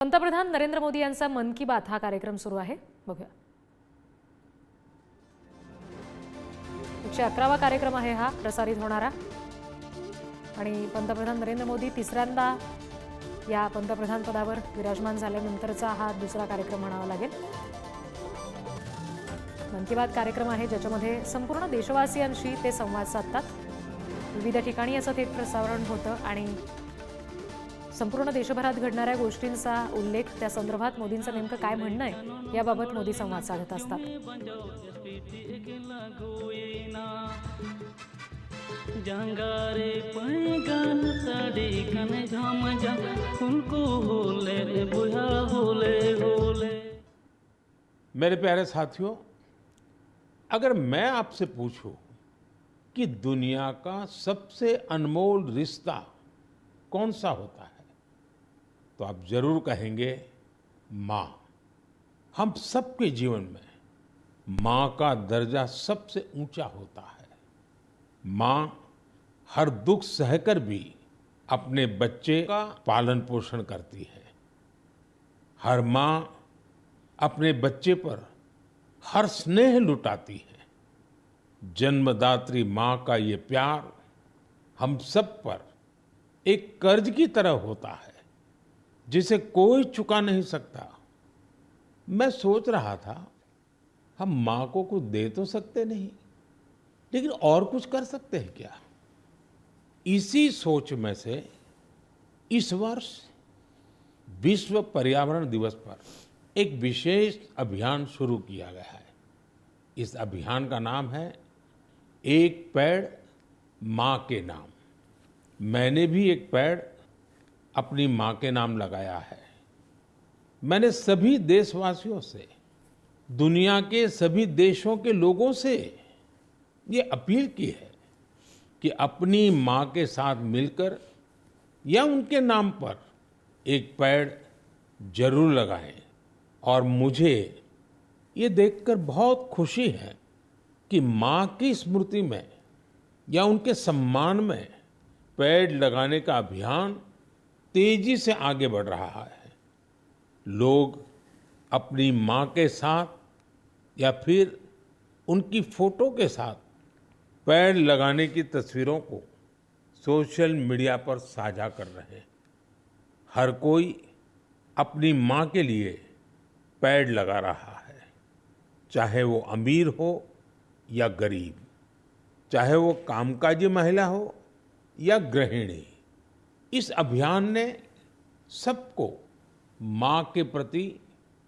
पंतप्रधान नरेंद्र मोदी यांचा मन की बात हा कार्यक्रम सुरू आहे. बघूया. 111वा कार्यक्रम आहे हा प्रसारित होणारा आणि पंतप्रधान नरेंद्र मोदी तिसऱ्यांदा या पंतप्रधान पदावर विराजमान झाल्यानंतरचा हा दुसरा कार्यक्रम म्हणावा लागेल. मन की बात कार्यक्रम आहे ज्याच्यामध्ये संपूर्ण देशवासियांशी ते संवाद साधतात. विविध ठिकाणी याचं थेट प्रसारण होतं आणि संपूर्ण देशभरात घडणाऱ्या गोष्टींचा उल्लेख त्या संदर्भात मोदींचं नेमकं काय म्हणणं आहे याबाबत मोदी संवाद साधत असतात. मेरे प्यारे साथियों, अगर मैं आपसे पूछूं कि दुनिया का सबसे अनमोल रिश्ता कौन सा होता है तो आप जरूर कहेंगे माँ. हम सबके जीवन में माँ का दर्जा सबसे ऊंचा होता है. माँ हर दुख सहकर भी अपने बच्चे का पालन पोषण करती है. हर माँ अपने बच्चे पर हर स्नेह लुटाती है. जन्मदात्री माँ का ये प्यार हम सब पर एक कर्ज की तरह होता है जिसे कोई चुका नहीं सकता. मैं सोच रहा था हम माँ को कुछ दे तो सकते नहीं, लेकिन और कुछ कर सकते हैं क्या. इसी सोच में से इस वर्ष विश्व पर्यावरण दिवस पर एक विशेष अभियान शुरू किया गया है. इस अभियान का नाम है एक पेड़ माँ के नाम. मैंने भी एक पेड़ अपनी माँ के नाम लगाया है. मैंने सभी देशवासियों से, दुनिया के सभी देशों के लोगों से ये अपील की है कि अपनी माँ के साथ मिलकर या उनके नाम पर एक पेड़ जरूर लगाएं. और मुझे ये देखकर बहुत खुशी है कि माँ की स्मृति में या उनके सम्मान में पेड़ लगाने का अभियान तेजी से आगे बढ़ रहा है. लोग अपनी माँ के साथ या फिर उनकी फोटो के साथ पेड़ लगाने की तस्वीरों को सोशल मीडिया पर साझा कर रहे हैं. हर कोई अपनी माँ के लिए पेड़ लगा रहा है, चाहे वो अमीर हो या गरीब, चाहे वो कामकाजी महिला हो या गृहिणी. इस अभियान ने सबको माँ के प्रति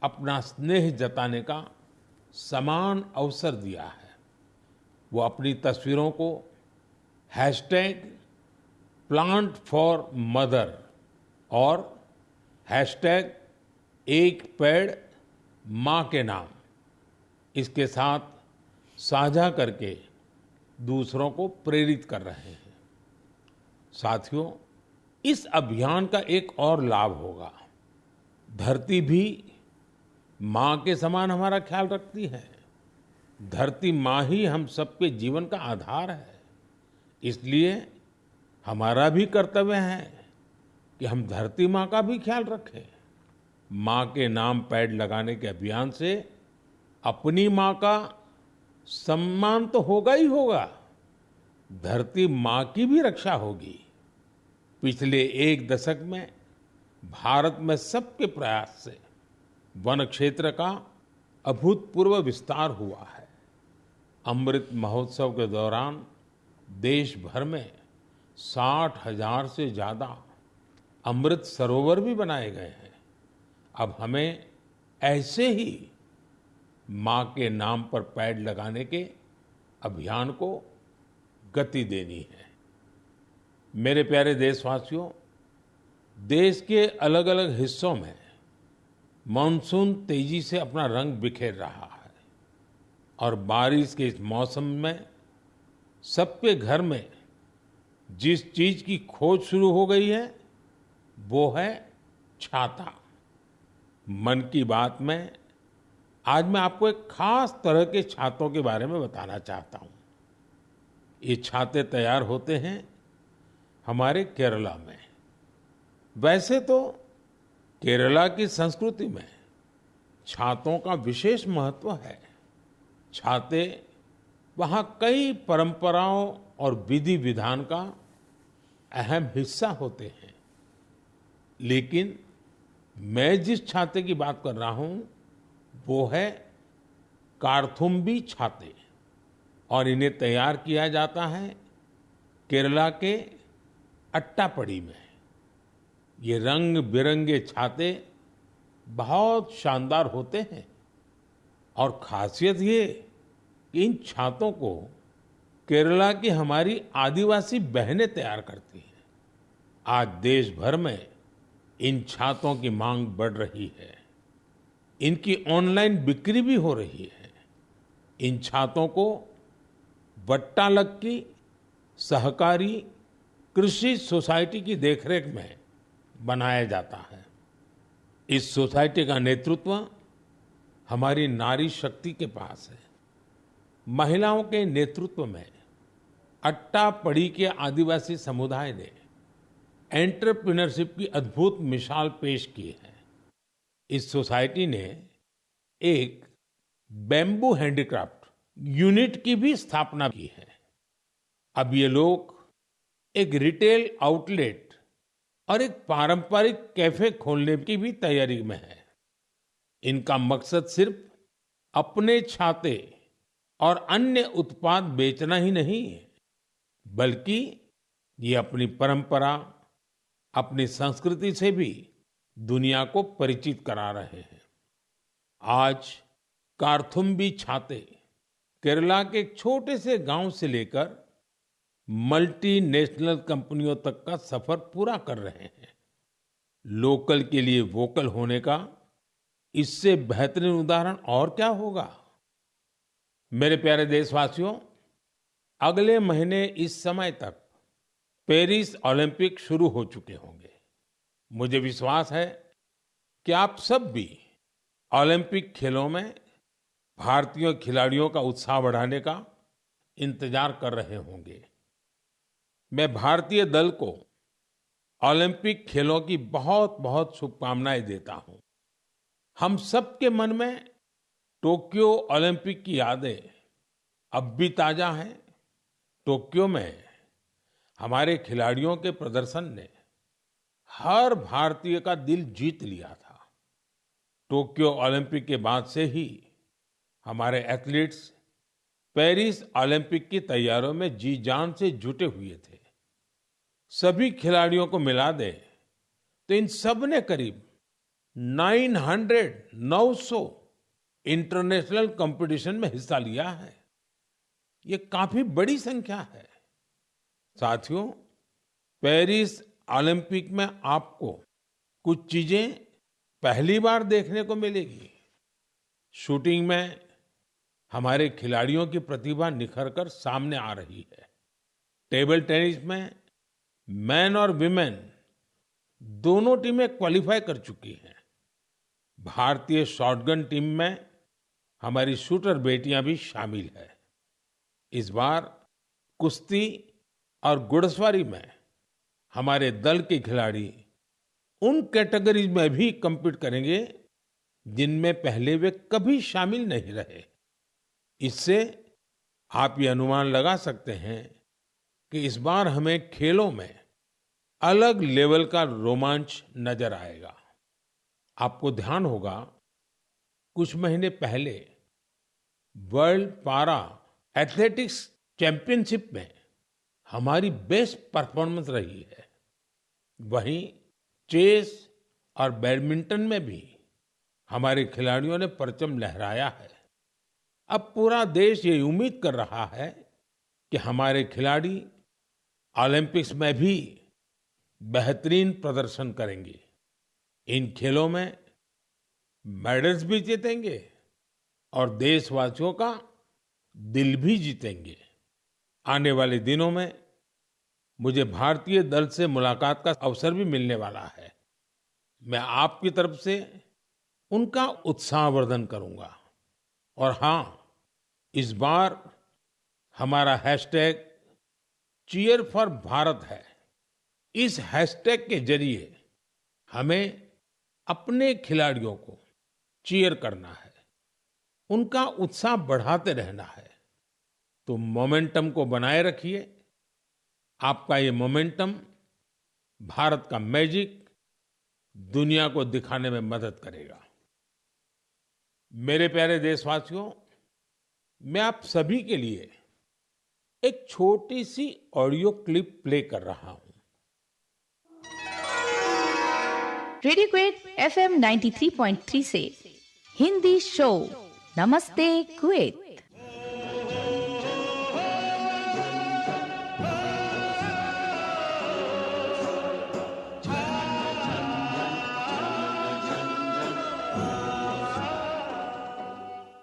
अपना स्नेह जताने का समान अवसर दिया है. वो अपनी तस्वीरों को #PlantForMother और #एक पेड़ माँ के नाम इसके साथ साझा करके दूसरों को प्रेरित कर रहे हैं. साथियों, इस अभियान का एक और लाभ होगा. धरती भी माँ के समान हमारा ख्याल रखती है. धरती माँ ही हम सबके जीवन का आधार है. इसलिए हमारा भी कर्तव्य है कि हम धरती माँ का भी ख्याल रखें. माँ के नाम पेड़ लगाने के अभियान से अपनी माँ का सम्मान तो होगा ही होगा, धरती माँ की भी रक्षा होगी. पिछले एक दशक में भारत में सबके प्रयास से वन क्षेत्र का अभूतपूर्व विस्तार हुआ है. अमृत महोत्सव के दौरान देश भर में 60,000 से ज्यादा अमृत सरोवर भी बनाए गए हैं. अब हमें ऐसे ही माँ के नाम पर पेड़ लगाने के अभियान को गति देनी है. मेरे प्यारे देशवासियों, देश के अलग अलग हिस्सों में मानसून तेजी से अपना रंग बिखेर रहा है और बारिश के इस मौसम में सबके घर में जिस चीज की खोज शुरू हो गई है वो है छाता. मन की बात में आज मैं आपको एक खास तरह के छातों के बारे में बताना चाहता हूँ. ये छाते तैयार होते हैं हमारे केरला में. वैसे तो केरला की संस्कृति में छातों का विशेष महत्व है। छाते वहाँ कई परंपराओं और विधि विधान का अहम हिस्सा होते हैं। लेकिन मैं जिस छाते की बात कर रहा हूँ वो है कार्थुम्बी छाते, और इन्हें तैयार किया जाता है केरला के अट्टापडी में। ये रंग बिरंगे छाते बहुत शानदार होते हैं, और खासियत ये कि इन छातों को केरला की हमारी आदिवासी बहनें तैयार करती हैं। आज देश भर में इन छातों की मांग बढ़ रही है। इनकी ऑनलाइन बिक्री भी हो रही है। इन छातों को वट्टालक्की सहकारी कृषि सोसाइटी की देखरेख में बनाया जाता है। इस सोसाइटी का नेतृत्व हमारी नारी शक्ति के पास है। महिलाओं के नेतृत्व में अट्टापडी के आदिवासी समुदाय ने एंटरप्रेन्योरशिप की अद्भुत मिसाल पेश की है। इस सोसाइटी ने एक बैम्बू हैंडीक्राफ्ट यूनिट की भी स्थापना की है। अब ये लोग एक रिटेल आउटलेट और एक पारंपरिक कैफे खोलने की भी तैयारी में है। इनका मकसद सिर्फ अपने छाते और अन्य उत्पाद बेचना ही नहीं है, बल्कि ये अपनी परंपरा, अपनी संस्कृति से भी दुनिया को परिचित करा रहे हैं। आज कार्थुम्बी छाते केरला के एक छोटे से गांव से लेकर मल्टीनेशनल कंपनियों तक का सफर पूरा कर रहे हैं। लोकल के लिए वोकल होने का इससे बेहतरीन उदाहरण और क्या होगा। मेरे प्यारे देशवासियों, अगले महीने इस समय तक पेरिस ओलंपिक शुरू हो चुके होंगे। मुझे विश्वास है कि आप सब भी ओलंपिक खेलों में भारतीय खिलाड़ियों का उत्साह बढ़ाने का इंतजार कर रहे होंगे। मैं भारतीय दल को ओलंपिक खेलों की बहुत बहुत शुभकामनाएं देता हूं। हम सबके मन में टोक्यो ओलंपिक की यादें अब भी ताजा हैं। टोक्यो में हमारे खिलाड़ियों के प्रदर्शन ने हर भारतीय का दिल जीत लिया था। टोक्यो ओलंपिक के बाद से ही हमारे एथलीट्स पेरिस ओलंपिक की तैयारियों में जी जान से जुटे हुए थे। सभी खिलाड़ियों को मिला दे तो इन सब ने करीब 900 इंटरनेशनल कंपटीशन में हिस्सा लिया है। ये काफी बड़ी संख्या है। साथियों, पेरिस ओलंपिक में आपको कुछ चीजें पहली बार देखने को मिलेगी। शूटिंग में हमारे खिलाड़ियों की प्रतिभा निखरकर सामने आ रही है। टेबल टेनिस में मेन और विमेन दोनों टीमें क्वालिफाई कर चुकी हैं। भारतीय शॉटगन टीम में हमारी शूटर बेटियां भी शामिल है। इस बार कुश्ती और घुड़सवारी में हमारे दल के खिलाड़ी उन कैटेगरीज में भी कम्पीट करेंगे जिनमें पहले वे कभी शामिल नहीं रहे। इससे आप ये अनुमान लगा सकते हैं कि इस बार हमें खेलों में अलग लेवल का रोमांच नजर आएगा। आपको ध्यान होगा, कुछ महीने पहले वर्ल्ड पारा एथलेटिक्स चैंपियनशिप में हमारी बेस्ट परफॉर्मेंस रही है। वहीं चेस और बैडमिंटन में भी हमारे खिलाड़ियों ने परचम लहराया है। अब पूरा देश ये उम्मीद कर रहा है कि हमारे खिलाड़ी ओलंपिक्स में भी बेहतरीन प्रदर्शन करेंगे। इन खेलों में मेडल्स भी जीतेंगे और देशवासियों का दिल भी जीतेंगे। आने वाले दिनों में मुझे भारतीय दल से मुलाकात का अवसर भी मिलने वाला है। मैं आपकी तरफ से उनका उत्साहवर्धन करूंगा। और हाँ, इस बार हमारा हैशटैग चीयर फॉर भारत है। इस हैशटैग के जरिए हमें अपने खिलाड़ियों को चीयर करना है, उनका उत्साह बढ़ाते रहना है। तो मोमेंटम को बनाए रखिए। आपका ये मोमेंटम भारत का मैजिक दुनिया को दिखाने में मदद करेगा। मेरे प्यारे देशवासियों, मैं आप सभी के लिए एक छोटी सी ऑडियो क्लिप प्ले कर रहा हूं। रेडियो क्वेट FM 93.3 से हिंदी शो नमस्ते कुवैत।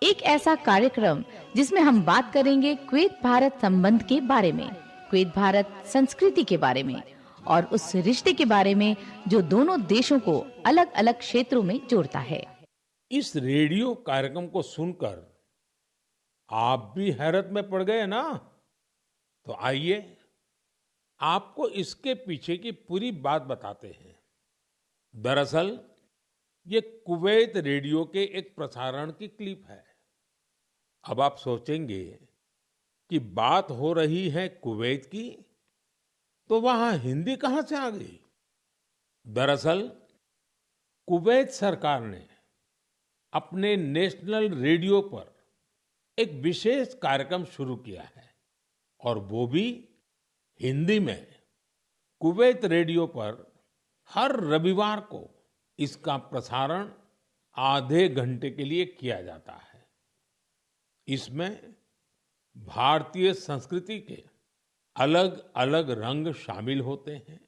एक ऐसा कार्यक्रम जिसमें हम बात करेंगे कुवैत भारत संबंध के बारे में, कुवैत भारत संस्कृति के बारे में और उस रिश्ते के बारे में जो दोनों देशों को अलग अलग क्षेत्रों में जोड़ता है। इस रेडियो कार्यक्रम को सुनकर आप भी हैरत में पड़ गए ना? तो आइए आपको इसके पीछे की पूरी बात बताते हैं। दरअसल ये कुवैत रेडियो के एक प्रसारण की क्लिप है। अब आप सोचेंगे कि बात हो रही है कुवैत की, तो वहां हिंदी कहां से आ गई? दरअसल कुवैत सरकार ने अपने नेशनल रेडियो पर एक विशेष कार्यक्रम शुरू किया है और वो भी हिंदी में। कुवैत रेडियो पर हर रविवार को इसका प्रसारण आधे घंटे के लिए किया जाता है। इसमें भारतीय संस्कृति के अलग अलग रंग शामिल होते हैं।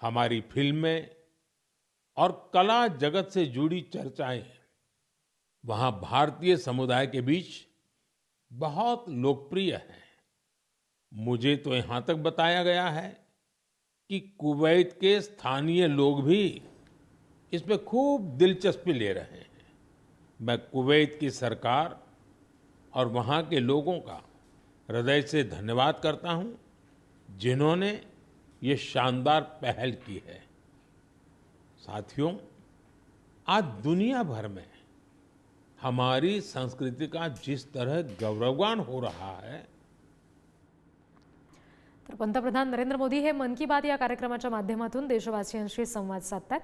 हमारी फिल्में और कला जगत से जुड़ी चर्चाएं वहां भारतीय समुदाय के बीच बहुत लोकप्रिय हैं। मुझे तो यहां तक बताया गया है कि कुवैत के स्थानीय लोग भी इसमें खूब दिलचस्पी ले रहे हैं। मैं कुवैत की सरकार और वहां के लोगों का हृदय से धन्यवाद करता हूं, जिन्होंने ये शानदार पहल की है। साथियों, आज दुनिया भर में हमारी संस्कृति का जिस तरह गौरवगान हो रहा है, तर पंतप्रधान नरेंद्र मोदी हे मन की बात या कार्यक्रमाच्या माध्यमातून देशवासियांशी संवाद साधतात।